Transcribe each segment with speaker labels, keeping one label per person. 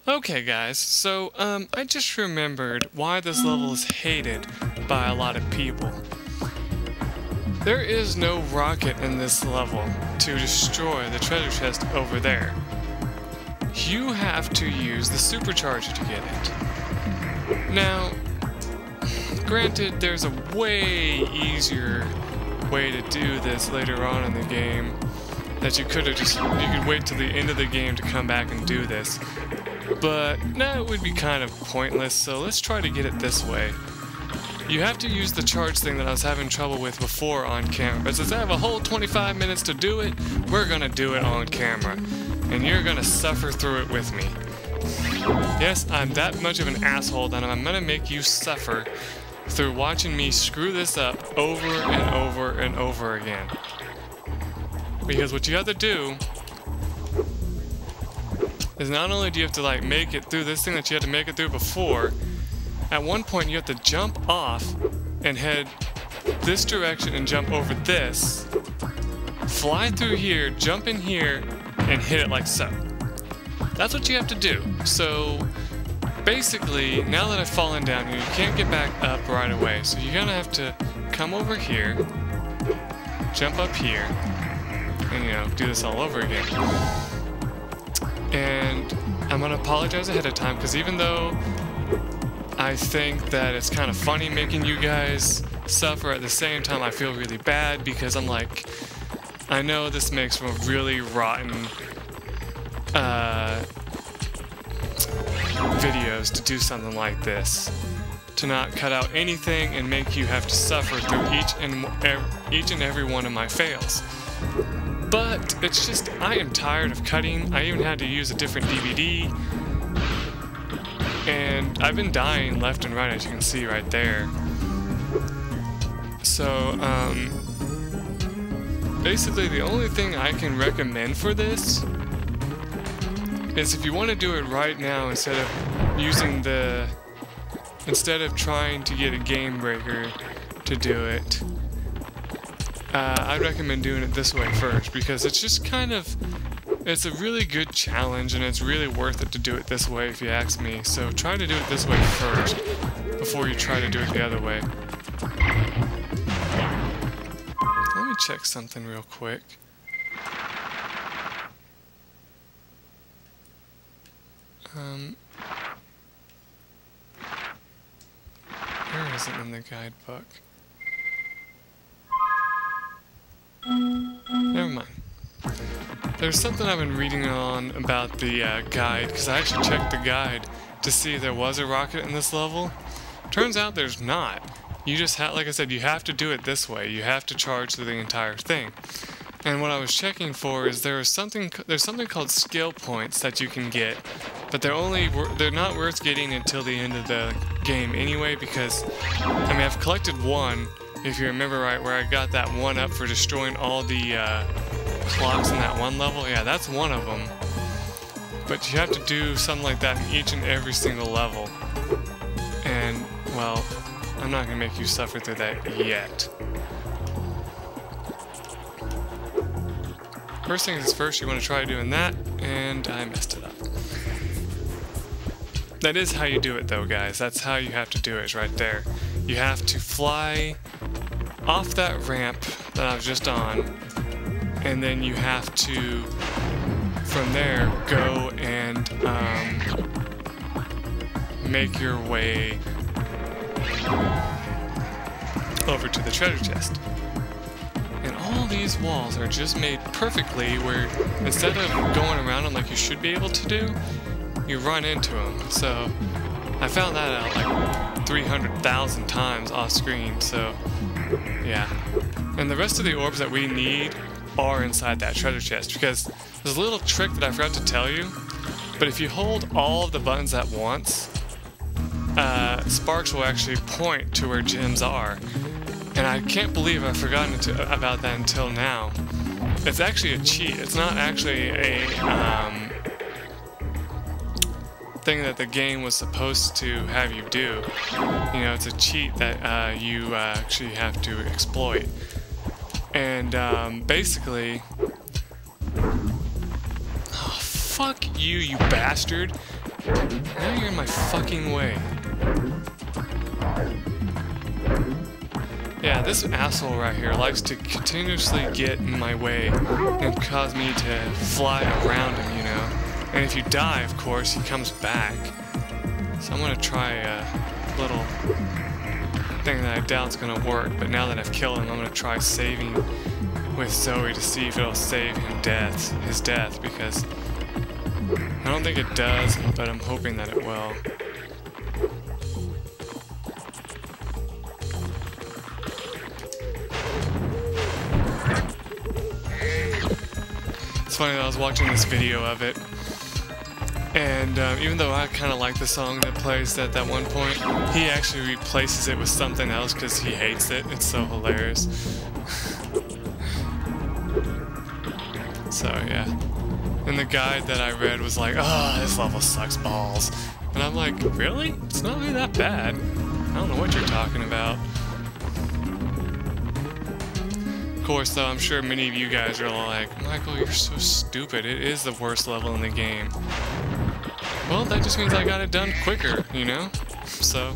Speaker 1: Okay guys, so I just remembered why this level is hated by a lot of people. There is no rocket in this level to destroy the treasure chest over there. You have to use the supercharger to get it. Now, granted, there's a way easier way to do this later on in the game that you could wait till the end of the game to come back and do this. But no, it would be kind of pointless, so let's try to get it this way. You have to use the charge thing that I was having trouble with before on camera, but since I have a whole 25 minutes to do it, we're gonna do it on camera. And you're gonna suffer through it with me. Yes, I'm that much of an asshole that I'm gonna make you suffer through watching me screw this up over and over and over again. Because what you have to do is not only do you have to like make it through this thing that you had to make it through before, at one point you have to jump off and head this direction and jump over this, fly through here, jump in here, and hit it like so. That's what you have to do. So basically, now that I've fallen down here, you can't get back up right away. So you're gonna have to come over here, jump up here, and you know, do this all over again. And I'm gonna apologize ahead of time, because even though I think that it's kind of funny making you guys suffer, at the same time I feel really bad, because I'm like, I know this makes for really rotten videos to do something like this, to not cut out anything and make you have to suffer through each and every one of my fails. But it's just, I am tired of cutting. I even had to use a different DVD, and I've been dying left and right, as you can see right there. So basically the only thing I can recommend for this is, if you want to do it right now, instead of trying to get a game breaker to do it, I'd recommend doing it this way first, because it's just kind of, it's a really good challenge, and it's really worth it to do it this way if you ask me. So try to do it this way first before you try to do it the other way. Let me check something real quick. Where is it in the guidebook? Never mind. There's something I've been reading on about the guide, because I actually checked the guide to see if there was a rocket in this level. Turns out there's not. You just have, like I said, you have to do it this way. You have to charge through the entire thing. And what I was checking for is there's something called skill points that you can get, but they're not worth getting until the end of the game anyway, because I mean, I've collected one, if you remember right, where I got that one up for destroying all the clocks in that one level. Yeah, that's one of them. But you have to do something like that in each and every single level. And, well, I'm not going to make you suffer through that yet. First thing is first, you want to try doing that, and I messed it up. That is how you do it though, guys. That's how you have to do it, is right there. You have to fly off that ramp that I was just on, and then you have to, from there, go and make your way over to the treasure chest. And all these walls are just made perfectly where, instead of going around them like you should be able to do, you run into them. So I found that out like 300,000 times off screen, so yeah. And the rest of the orbs that we need are inside that treasure chest, because there's a little trick that I forgot to tell you, but if you hold all of the buttons at once, sparks will actually point to where gems are. And I can't believe I've forgotten about that until now. It's actually a cheat. It's not actually a thing that the game was supposed to have you do. You know, it's a cheat that you actually have to exploit. And basically... Oh, fuck you, you bastard. Now you're in my fucking way. Yeah, this asshole right here likes to continuously get in my way and cause me to fly around him, you know. And if you die, of course, he comes back. So I'm gonna try a little thing that I doubt's gonna work, but now that I've killed him, I'm gonna try saving with Zoe to see if it'll save him his death, because I don't think it does, but I'm hoping that it will. It's funny that I was watching this video of it, and even though I kind of like the song that plays at that one point, he actually replaces it with something else because he hates it. It's so hilarious. So yeah. And the guide that I read was like, oh, this level sucks balls. And I'm like, really? It's not really that bad. I don't know what you're talking about. Of course, though, I'm sure many of you guys are like, Michael, you're so stupid. It is the worst level in the game. Well, that just means I got it done quicker, you know? So,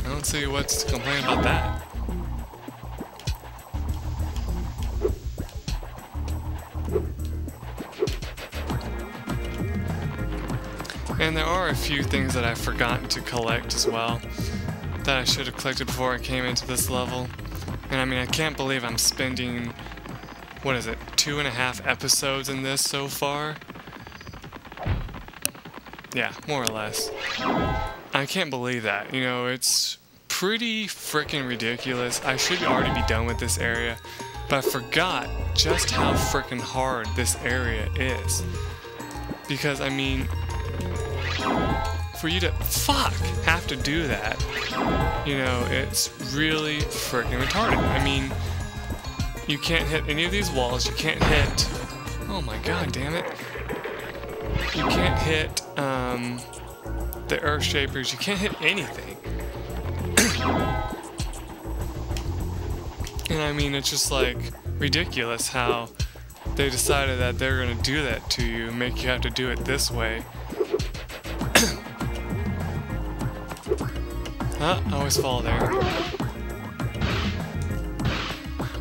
Speaker 1: I don't see what's to complain about that. And there are a few things that I've forgotten to collect as well, that I should have collected before I came into this level. And I mean, I can't believe I'm spending, what is it, 2.5 episodes in this so far? Yeah, more or less. I can't believe that, you know, it's pretty freaking ridiculous. I should already be done with this area, but I forgot just how freaking hard this area is. Because, I mean, for you to have to do that, you know, it's really freaking retarded. I mean, you can't hit any of these walls, you can't hit, oh my god damn it, you can't hit the earth shapers, you can't hit anything. And I mean, it's just like ridiculous how they decided that they're gonna do that to you, make you have to do it this way. I always fall there.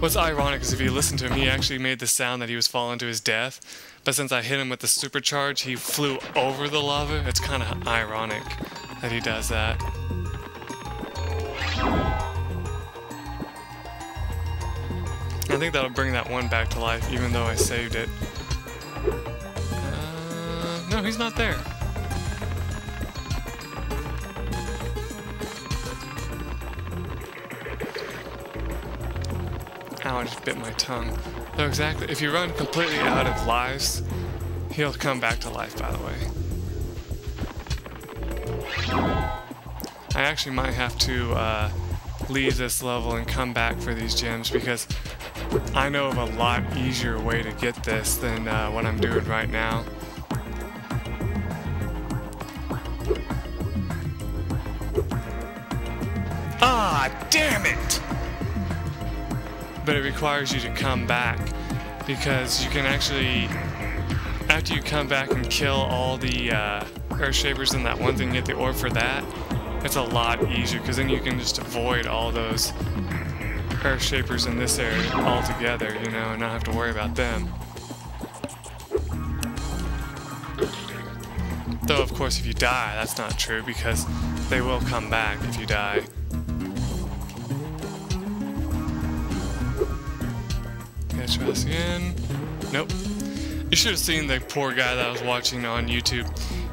Speaker 1: What's ironic is if you listen to him, he actually made the sound that he was falling to his death, but since I hit him with the supercharge, he flew over the lava. It's kind of ironic that he does that. I think that'll bring that one back to life, even though I saved it. No, he's not there. Ow, I just bit my tongue. So exactly, if you run completely out of lives, he'll come back to life, by the way. I actually might have to leave this level and come back for these gems, because I know of a lot easier way to get this than what I'm doing right now. Ah, damn it! But it requires you to come back, because you can actually, after you come back and kill all the earth shapers in that one thing, get the orb for that, it's a lot easier, because then you can just avoid all those earth shapers in this area altogether, you know, and not have to worry about them. Though, of course, if you die, that's not true, because they will come back if you die. Try this again. Nope. You should have seen the poor guy that I was watching on YouTube.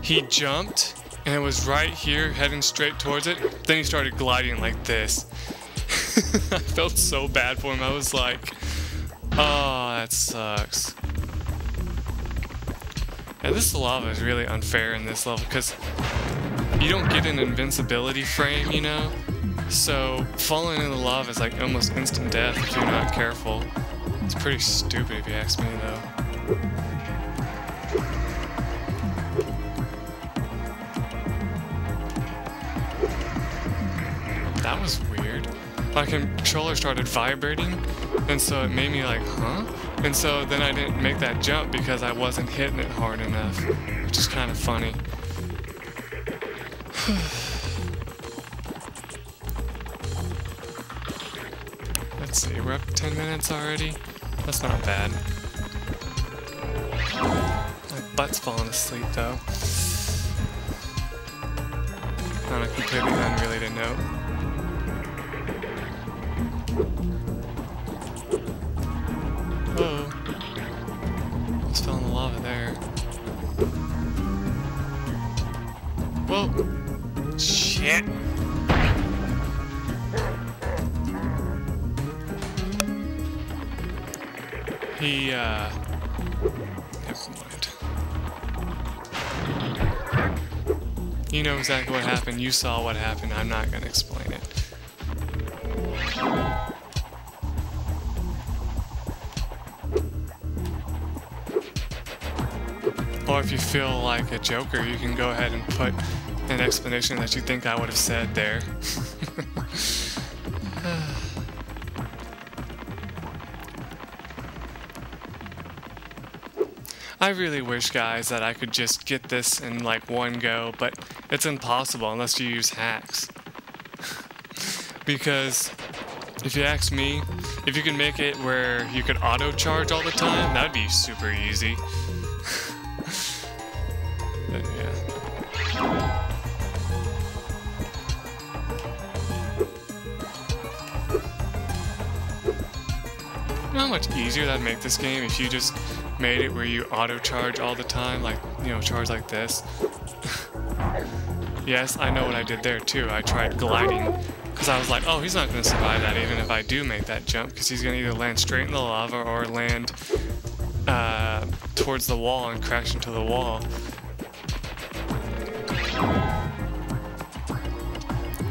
Speaker 1: He jumped, and it was right here, heading straight towards it. Then he started gliding like this. I felt so bad for him. I was like, oh, that sucks. Yeah, this lava is really unfair in this level, because you don't get an invincibility frame, you know? So falling in the lava is like almost instant death if you're not careful. It's pretty stupid if you ask me, though. That was weird. My controller started vibrating, and so it made me like, huh? And so then I didn't make that jump because I wasn't hitting it hard enough, which is kind of funny. Let's see, we're up 10 minutes already? That's not bad. My butt's falling asleep though. On a completely unrelated note. Whoa. Almost fell in the lava there. Whoa. Shit. Never mind. You know exactly what happened. You saw what happened. I'm not gonna explain it. Or if you feel like a joker, you can go ahead and put an explanation that you think I would have said there. I really wish, guys, that I could just get this in like one go, but it's impossible unless you use hacks. Because if you ask me, if you can make it where you could auto charge all the time, that'd be super easy. But yeah. You know how much easier that'd make this game if you just made it where you auto charge all the time, like, you know, charge like this. Yes, I know what I did there too. I tried gliding because I was like, oh, he's not going to survive that even if I do make that jump, because he's going to either land straight in the lava or land towards the wall and crash into the wall.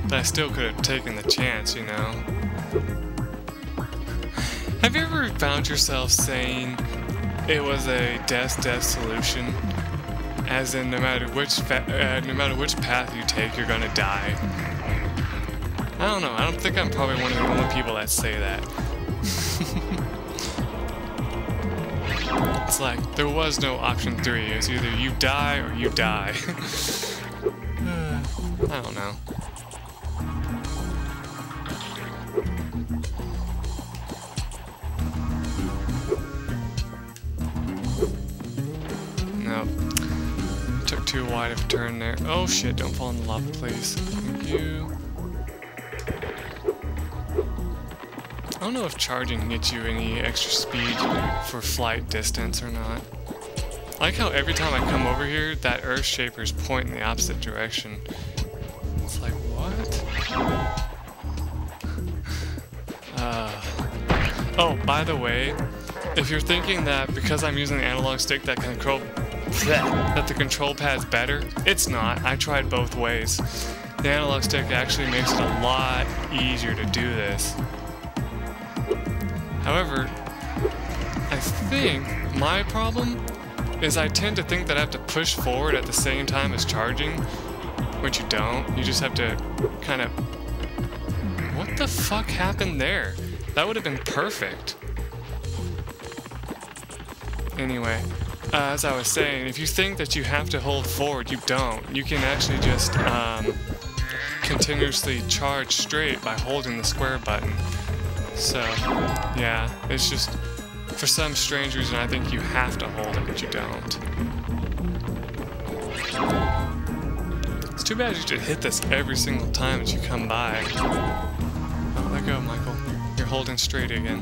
Speaker 1: But I still could have taken the chance, you know. Have you ever found yourself saying it was a death solution, as in no matter which path you take, you're gonna die? I don't know. I don't think I'm probably one of the only people that say that. It's like there was no option 3. It's either you die or you die. I don't know. Too wide of a turn there. Oh shit, don't fall in the lava, please. Thank you. I don't know if charging can get you any extra speed for flight distance or not. I like how every time I come over here, that earth shapers point in the opposite direction. It's like, what? Oh, by the way, if you're thinking that because I'm using the analog stick that the control pad's better, it's not. I tried both ways. The analog stick actually makes it a lot easier to do this. However, I think my problem is I tend to think that I have to push forward at the same time as charging, which you don't. You just have to kind of... What the fuck happened there? That would have been perfect. Anyway, as I was saying, if you think that you have to hold forward, you don't. You can actually just continuously charge straight by holding the square button. So, yeah, it's just, for some strange reason, I think you have to hold it, but you don't. It's too bad you should hit this every single time that you come by. Oh, let go, Michael. You're holding straight again.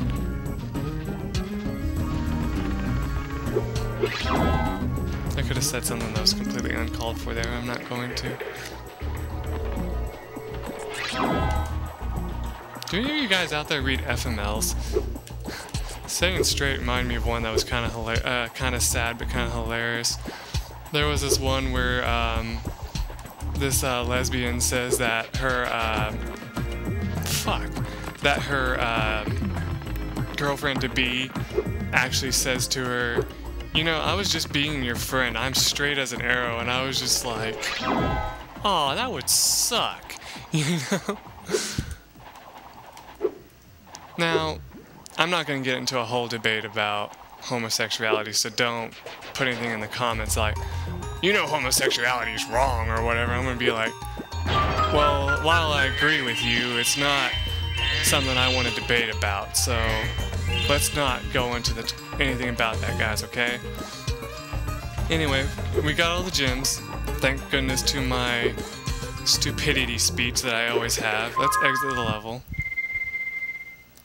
Speaker 1: I could have said something that was completely uncalled for there. I'm not going to. Do any of you guys out there read FMLs? Saying it straight reminded me of one that was kind of sad but kind of hilarious. There was this one where this lesbian says that her girlfriend to be actually says to her, you know, I was just being your friend. I'm straight as an arrow. And I was just like, oh, that would suck. You know? Now, I'm not going to get into a whole debate about homosexuality, so don't put anything in the comments like, you know, homosexuality is wrong or whatever. I'm going to be like, well, while I agree with you, it's not something I want to debate about, so let's not go into anything about that, guys, okay? Anyway, we got all the gems. Thank goodness to my stupidity speech that I always have. Let's exit the level.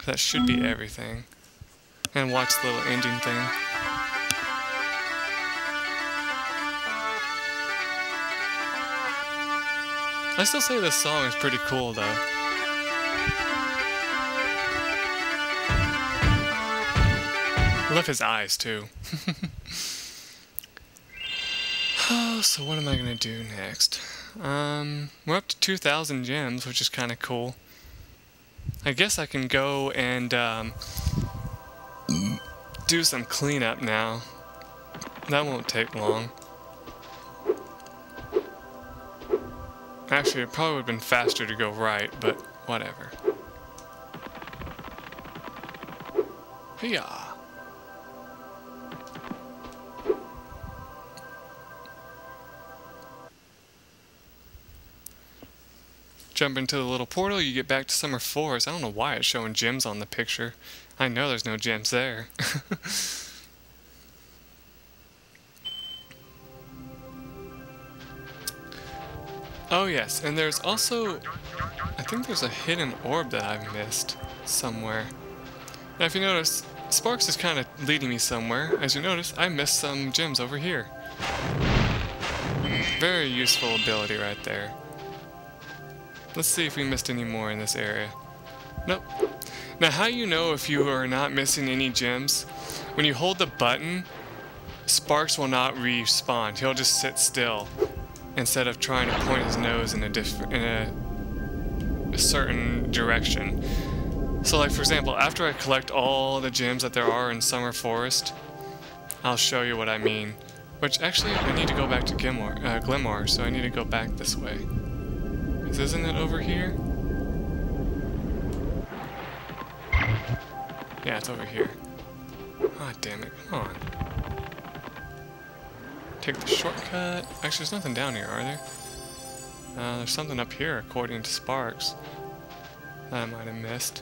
Speaker 1: That should be everything. And watch the little ending thing. I still say this song is pretty cool, though. I love his eyes, too. Oh, so what am I gonna do next? We're up to 2,000 gems, which is kind of cool. I guess I can go and do some cleanup now. That won't take long. Actually, it probably would have been faster to go right, but whatever. Hiya! Jump into the little portal, you get back to Summer Forest. I don't know why it's showing gems on the picture. I know there's no gems there. Oh yes, and there's also, I think there's a hidden orb that I've missed somewhere. Now if you notice, Sparks is kind of leading me somewhere. As you notice, I missed some gems over here. Very useful ability right there. Let's see if we missed any more in this area. Nope. Now how you know if you are not missing any gems? When you hold the button, Sparks will not respawn. He'll just sit still instead of trying to point his nose in a certain direction. So like for example, after I collect all the gems that there are in Summer Forest, I'll show you what I mean. Which actually I need to go back to Gilmmer, so I need to go back this way. Isn't it over here? Yeah, it's over here. Ah, damn it. Come on. Take the shortcut. Actually, there's nothing down here, are there? There's something up here, according to Sparks, that I might have missed.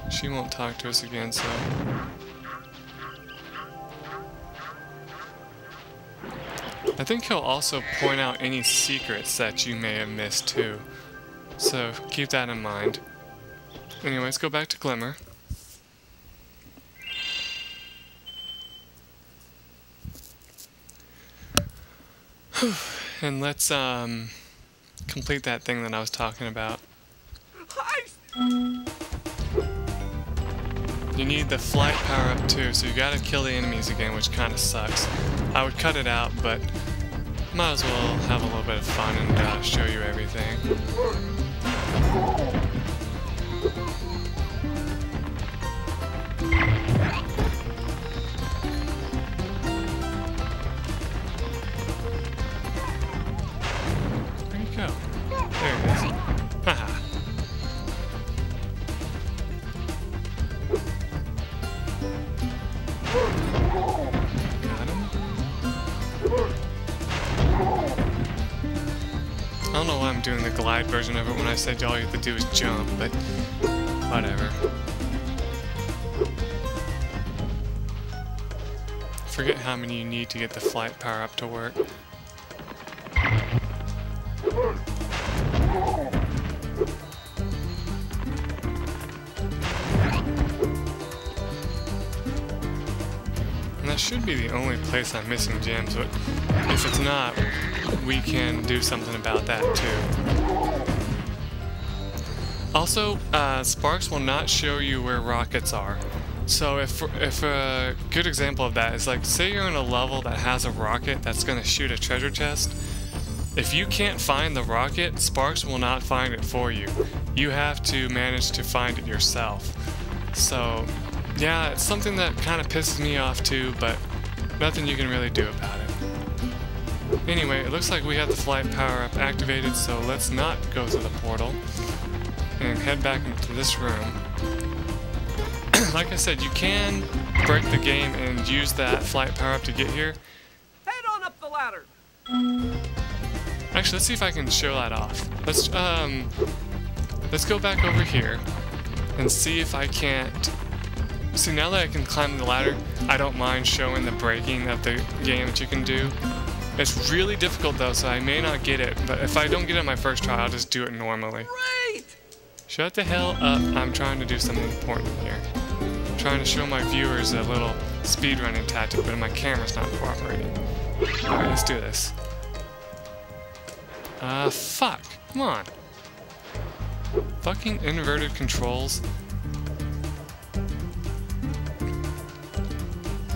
Speaker 1: She won't talk to us again, so... I think he'll also point out any secrets that you may have missed too. So keep that in mind. Anyway, let's go back to Gilmmer. And let's complete that thing that I was talking about. You need the flight power up too, so you gotta kill the enemies again, which kinda sucks. I would cut it out, but might as well have a little bit of fun and show you everything. Where'd you go? There it is. Haha. I don't know why I'm doing the glide version of it when I said all you have to do is jump, but whatever. Forget how many you need to get the flight power up to work. And that should be the only place I'm missing gems, but if it's not, we can do something about that too. Also, Sparks will not show you where rockets are. So if a good example of that is like, say you're in a level that has a rocket that's going to shoot a treasure chest. If you can't find the rocket, Sparks will not find it for you. You have to manage to find it yourself. So yeah, it's something that kind of pisses me off too, but nothing you can really do about it. Anyway, it looks like we have the flight power up activated, so let's not go to the portal and head back into this room. Like I said, you can break the game and use that flight power up to get here.
Speaker 2: Head on up the ladder.
Speaker 1: Actually, let's see if I can show that off. Let's go back over here and see if I can't. See, now that I can climb the ladder, I don't mind showing the breaking of the game that you can do. It's really difficult though, so I may not get it, but if I don't get it my first try, I'll just do it normally.
Speaker 2: Great!
Speaker 1: Shut the hell up. I'm trying to do something important here. I'm trying to show my viewers a little speedrunning tactic, but my camera's not cooperating. Alright, let's do this. Fuck. Come on. Fucking inverted controls.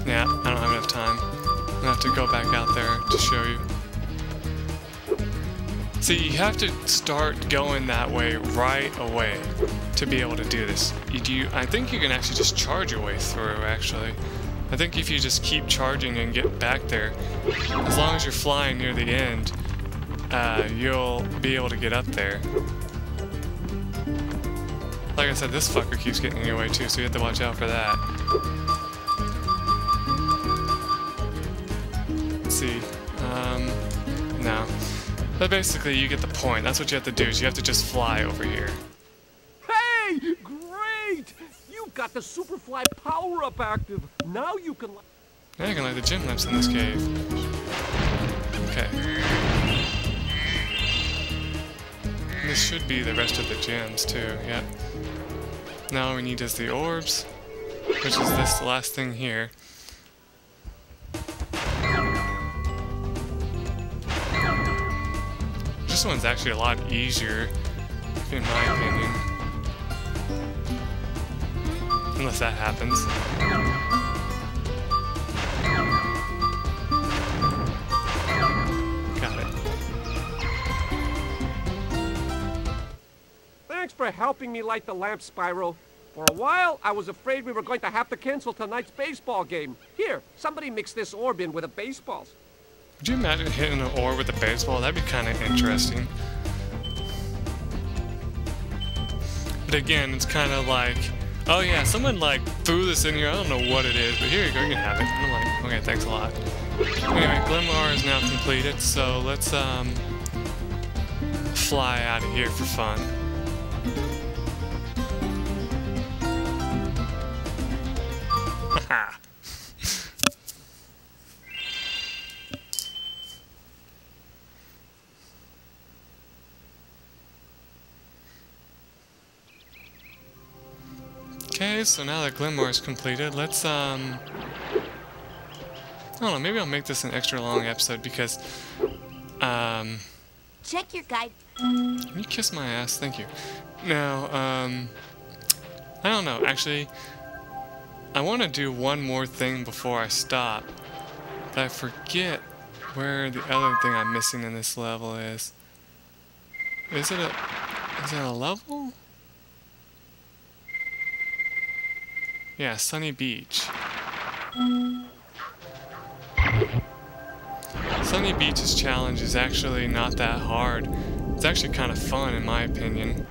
Speaker 1: Yeah, I don't have enough time. I'm gonna have to go back out there to show you. See, you have to start going that way right away to be able to do this. I think you can actually just charge your way through, actually. I think if you just keep charging and get back there, as long as you're flying near the end, you'll be able to get up there. Like I said, this fucker keeps getting in your way too, so you have to watch out for that. Let's see. No. But basically, you get the point. That's what you have to do, is you have to just fly over here.
Speaker 2: Hey! Great! You've got the Superfly power-up active. Now you can...
Speaker 1: Now you can light the gym lamps in this cave. Okay. This should be the rest of the gems, too. Yep. Now all we need is the orbs, which is this last thing here. This one's actually a lot easier, in my opinion. Unless that happens. Got it.
Speaker 2: Thanks for helping me light the lamp, Spyro. For a while, I was afraid we were going to have to cancel tonight's baseball game. Here, somebody mix this orb in with the baseballs.
Speaker 1: Could you imagine hitting an orb with a baseball? That'd be kind of interesting. But again, it's kind of like, oh yeah, someone like threw this in here. I don't know what it is, but here you go, you can have it. And I'm like, okay, thanks a lot. Anyway, Gilmmer is now completed, so let's fly out of here for fun. Haha. Okay, so now that Gilmmer is completed, let's, I don't know, maybe I'll make this an extra long episode because,
Speaker 3: Check your guide.
Speaker 1: Can you kiss my ass? Thank you. Now, I don't know, actually, I want to do one more thing before I stop, but I forget where the other thing I'm missing in this level is. Is it a level? Yeah, Sunny Beach. Sunny Beach's challenge is actually not that hard. It's actually kind of fun in my opinion.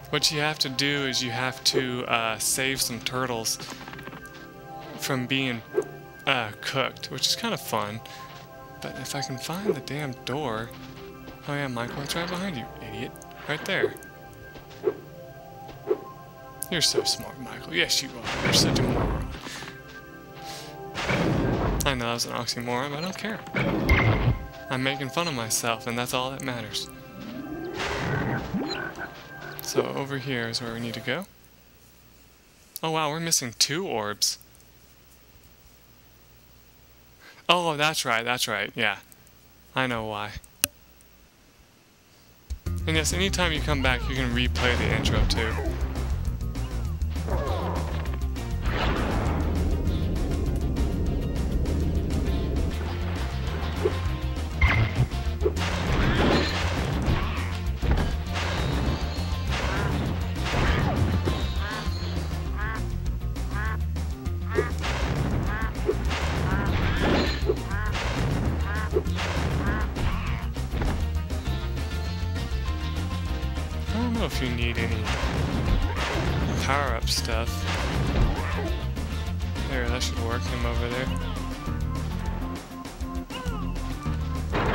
Speaker 1: What you have to do is you have to save some turtles from being cooked, which is kind of fun. But if I can find the damn door... Oh yeah, Michael, it's right behind you, idiot. Right there. You're so smart, Michael. Yes, you are. You're such a moron. I know that was an oxymoron, but I don't care. I'm making fun of myself, and that's all that matters. So over here is where we need to go. Oh wow, we're missing 2 orbs. Oh, that's right, yeah. I know why. And yes, anytime you come back, you can replay the intro too. I don't know if you need any power-up stuff. There, that should work. Him over there.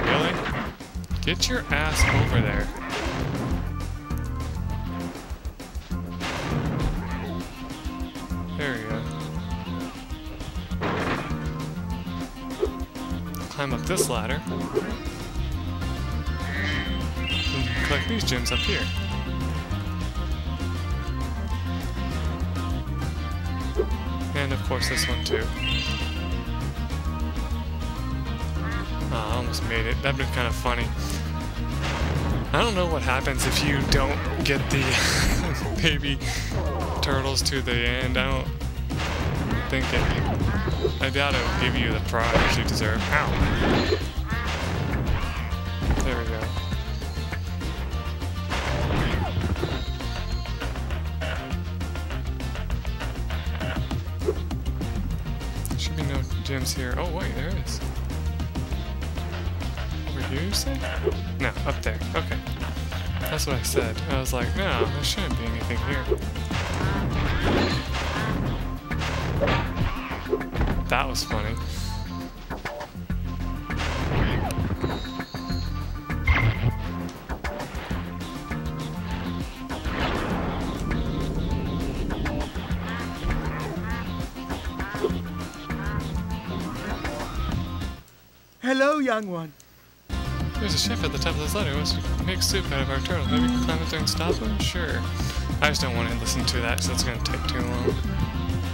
Speaker 1: Really? Get your ass over there. There you go. Climb up this ladder. And collect these gems up here. And of course this one too. Oh, I almost made it. That'd been kind of funny. I don't know what happens if you don't get the baby turtles to the end. I don't think it... I doubt it'll give you the prize you deserve. Ow! There we go. There should be no gems here. Oh wait, there is. Here, you say? No, up there. Okay. That's what I said. I was like, no, there shouldn't be anything here. That was funny.
Speaker 3: Hello, young one.
Speaker 1: There's a chef at the top of this ladder who wants to make soup out of our turtle. Maybe we can climb up there and stop him? Sure. I just don't want to listen to that because that's going to take too long.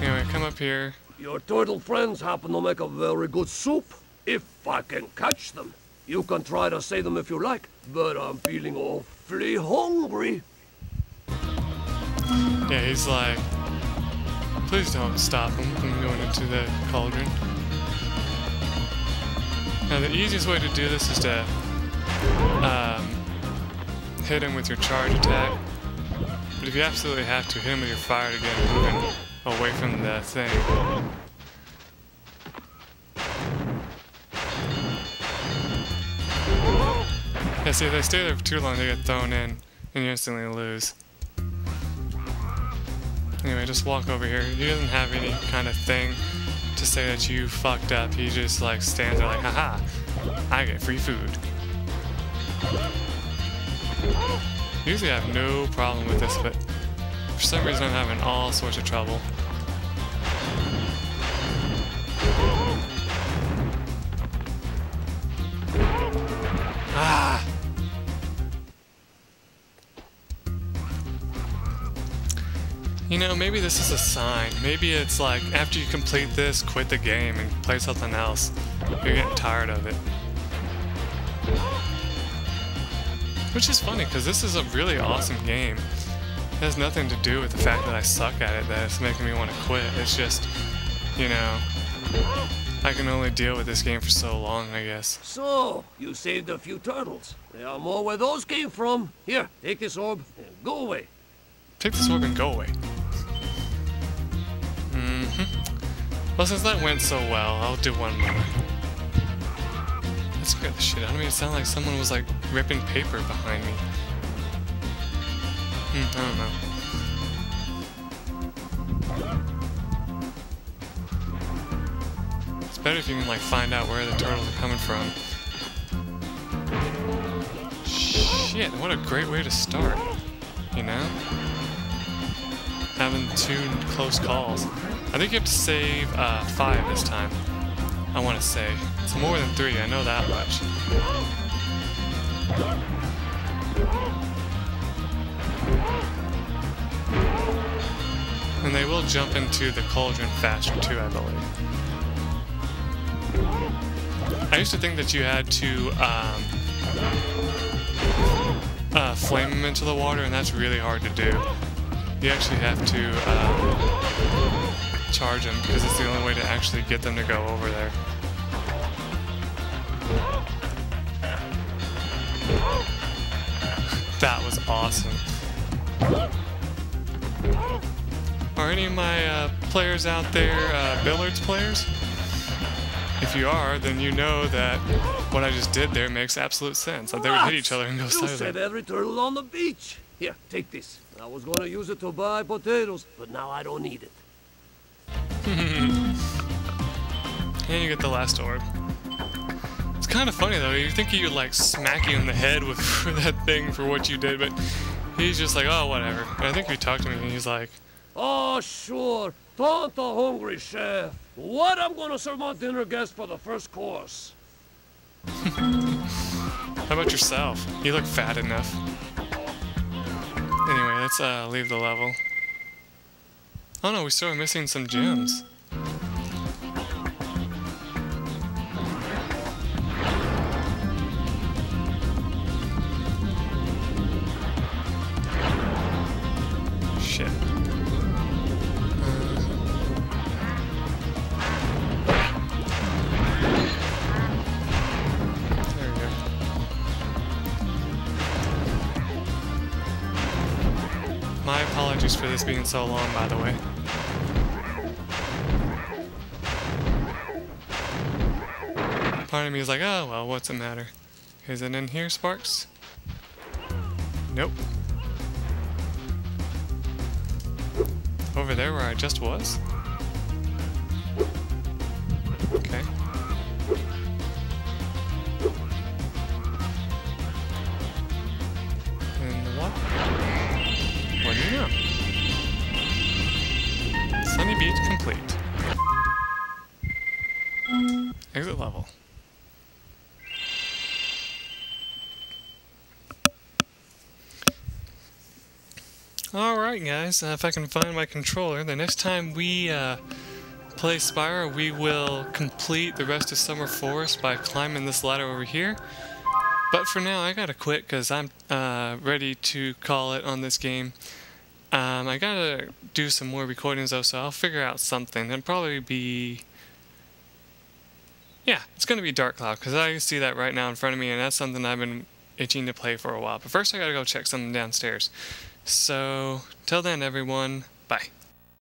Speaker 1: Anyway, come up here.
Speaker 2: Your turtle friends happen to make a very good soup. If I can catch them. You can try to say them if you like, but I'm feeling awfully hungry.
Speaker 1: Yeah, he's like, please don't stop him from going into the cauldron. Now the easiest way to do this is to hit him with your charge attack. But if you absolutely have to, hit him with your fire to get him moving away from the thing. Yeah, see, if they stay there for too long, they get thrown in, and you instantly lose. Anyway, just walk over here. He doesn't have any kind of thing to say that you fucked up. He just like stands there like, haha, I get free food. Usually I have no problem with this, but for some reason I'm having all sorts of trouble. Ah! You know, maybe this is a sign. Maybe it's like, after you complete this, quit the game and play something else. You're getting tired of it. Which is funny, because this is a really awesome game. It has nothing to do with the fact that I suck at it, that it's making me want to quit. It's just, you know, I can only deal with this game for so long, I guess.
Speaker 2: So, you saved a few turtles. There are more where those came from. Here, take this orb and go away.
Speaker 1: Take this orb and go away. Well, since that went so well, I'll do one more. That scared the shit out of me. It sounded like someone was like ripping paper behind me. I don't know. It's better if you can like find out where the turtles are coming from. Shit, what a great way to start. You know? Having 2 close calls. I think you have to save 5 this time. I want to say. It's more than 3, I know that much. And they will jump into the cauldron faster too, I believe. I used to think that you had to flame them into the water, and that's really hard to do. You actually have to charge them, because it's the only way to actually get them to go over there. That was awesome. Are any of my players out there billiards players? If you are, then you know that what I just did there makes absolute sense. They would hit each other and go silent.
Speaker 2: You saved every turtle on the beach. Here, take this. I was going to use it to buy potatoes, but now I don't need it.
Speaker 1: And you get the last orb. It's kind of funny though. You think he would like smack you in the head with that thing for what you did, but he's just like, oh, whatever. And I think he talked to me and he's like,
Speaker 2: Oh, sure. Don't hungry, chef. What I'm gonna serve my dinner guest for the first course?
Speaker 1: how about yourself? You look fat enough. Anyway, let's leave the level. Oh no, we still are missing some gems. Shit. There we go. My apologies for this being so long, by the way. Part of me is like, oh, well, what's the matter? Is it in here, Sparks? Nope. Over there where I just was? Okay. And what? What do you know? Sunny Beach complete. Exit level. Alright guys, if I can find my controller, the next time we play Spyro, we will complete the rest of Summer Forest by climbing this ladder over here. But for now, I gotta quit because I'm ready to call it on this game. I gotta do some more recordings though, so I'll figure out something. It'll probably be... yeah, it's gonna be Dark Cloud, because I see that right now in front of me, and that's something I've been itching to play for a while. But first I gotta go check something downstairs. So, till then everyone, bye.